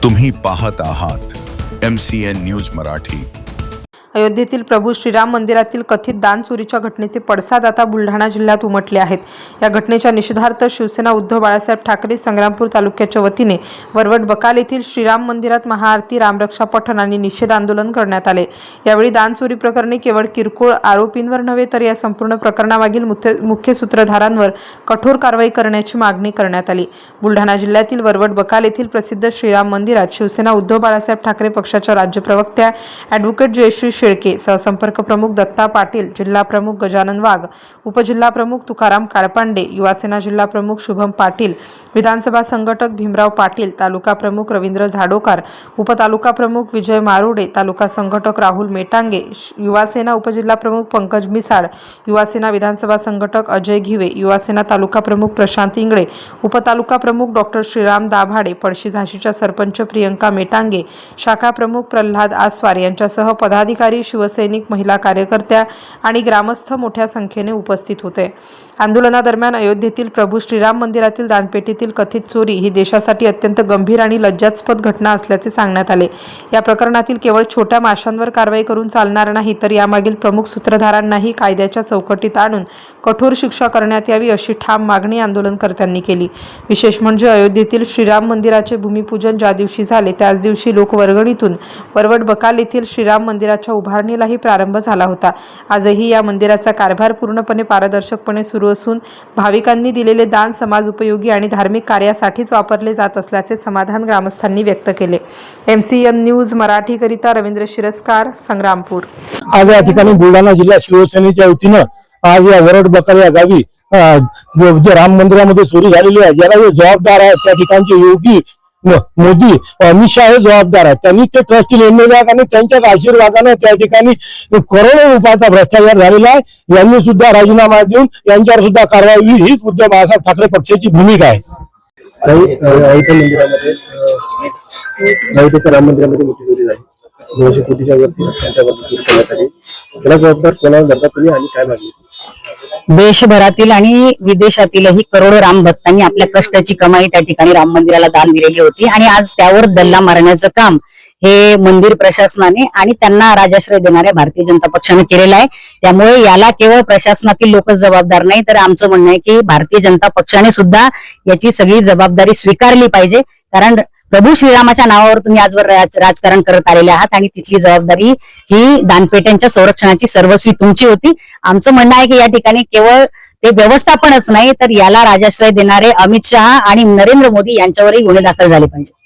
तुम्ही पाहत आहात MCN न्यूज मराठी। अयोध्येतील प्रभू श्रीराम मंदिरातील कथित दान चोरीच्या घटनेचे पडसाद आता बुलढाणा जिल्ह्यात उमटले आहेत। या घटनेच्या निषेधार्थ शिवसेना उद्धव बाळासाहेब ठाकरे संग्रामपूर तालुक्याच्या वतीने वरवट बकाल येथील श्रीराम मंदिरात महाआरती, रामरक्षा पठण आणि निषेध आंदोलन करण्यात आले। यावेळी दान चोरी प्रकरणी केवळ किरकोळ आरोपींवर नव्हे तर या संपूर्ण प्रकरणामागील मुख्य सूत्रधारांवर कठोर कारवाई करण्याची मागणी करण्यात आली। बुलढाणा जिल्ह्यातील वरवट बकाल येथील प्रसिद्ध श्रीराम मंदिरात शिवसेना उद्धव बाळासाहेब ठाकरे पक्षाच्या राज्य प्रवक्त्या ॲडव्होकेट जयश्री शेळके, सहसंपर्क प्रमुख दत्ता पाटील, जिल्हा प्रमुख गजानन वाघ, उपजिल्हा प्रमुख तुकाराम काळपांडे, युवासेना जिल्हा प्रमुख शुभम पाटील, विधानसभा संघटक भीमराव पाटील, तालुका प्रमुख रवींद्र झाडोकार, उपतालुका प्रमुख विजय मारोडे, तालुका संघटक राहुल मेटांगे, युवासेना उपजिल्हा प्रमुख पंकज मिसाळ, युवासेना विधानसभा संघटक अजय घिवे, युवासेना तालुका प्रमुख प्रशांत इंगळे, उपतालुका प्रमुख डॉक्टर श्रीराम दाभाडे, पळशी झाशीच्या सरपंच प्रियंका मेटांगे, शाखा प्रमुख प्रल्हाद आस्वार यांच्यासह पदाधिकारी, शिवसैनिक, महिला कार्यकर्त्या आणि ग्रामस्थ मोठ्या संख्येने उपस्थित होते। आंदोलनादरम्यान अयोध्येतील प्रभू श्रीराम मंदिरातील दानपेटीतील कथित चोरी ही देशासाठी अत्यंत गंभीर आणि लज्जास्पद घटना असल्याचे सांगण्यात आले। या प्रकरणातील केवळ छोट्या माशांवर कारवाई करून चालणार नाही तर यामागील प्रमुख सूत्रधारांनाही कायद्याच्या चौकटीत आणून कठोर शिक्षा करण्यात यावी अशी ठाम मागणी आंदोलनकर्त्यांनी केली। विशेष म्हणजे अयोध्येतील श्रीराम मंदिराचे भूमिपूजन ज्या दिवशी झाले त्याच दिवशी लोकवर्गणीतून वरवट बकाल येथील श्रीराम मंदिराच्या उभारणीलाही प्रारंभ झाला होता। आजही या मंदिराचा कारभार पूर्णपणे पारदर्शकपणे सुरू असून भाविकांनी दिलेले दान समाज उपयोगी आणि धार्मिक कार्यासाठीच वापरले जात असल्याचे समाधान ग्रामस्थांनी व्यक्त केले। MCN न्यूज मराठी करिता रवींद्र शिरस्कार, संग्रामपूर। आज या ठिकाणी बुलढाणा जिल्हा शिवसेनेच्या वतीनं आज या वरवट बकाल या गावी जे राम मंदिरामध्ये चोरी झालेली आहे, ज्याला जबाबदार आहे त्या ठिकाणचे योगी मोदी अमित शाह हे जबाबदार आहेत। त्यांनी ते ट्रस्टी नेमलेले आहेत आणि त्यांच्याच आशीर्वादाने त्या ठिकाणी करोडो रुपयाचा भ्रष्टाचार झालेला आहे। यांनी सुद्धा राजीनामा देऊन यांच्यावर सुद्धा कारवाई हीच उद्धव बाळासाहेब ठाकरे पक्षाची भूमिका आहे। राम मंदिरामध्ये मोठी चोरी झाली, 200 कोटीच्या वरती चोरी करण्यात आली। त्याला जबाबदार कोणाला धरता तुम्ही आणि काय मागणी? देशभरातील आणि विदेशातीलही करोडो राम भक्तांनी आपल्या कष्टाची कमाई त्या ठिकाणी राम मंदिराला दान दिलेली होती आणि आज त्यावर दल्ला मारण्याचं काम हे मंदिर प्रशासनाने आणि त्यांना राजाश्रय देणाऱ्या भारतीय जनता पक्षाने केलेलं आहे। त्यामुळे याला केवळ प्रशासनातील लोक जबाबदार नाही तर आमचं म्हणणं आहे की भारतीय जनता पक्षाने सुद्धा याची सगळी जबाबदारी स्वीकारली पाहिजे, कारण प्रभू श्रीरामाच्या नावावर तुम्ही आजवर राजकारण करत आलेले आहात आणि तिथली जबाबदारी ही दानपेट्यांच्या संरक्षणाची सर्वस्वी तुमची होती। आमचं म्हणणं आहे की या ठिकाणी केवळ ते व्यवस्थापनच नाही तर याला राजाश्रय देणारे अमित शहा आणि नरेंद्र मोदी यांच्यावरही गुन्हे दाखल झाले पाहिजे।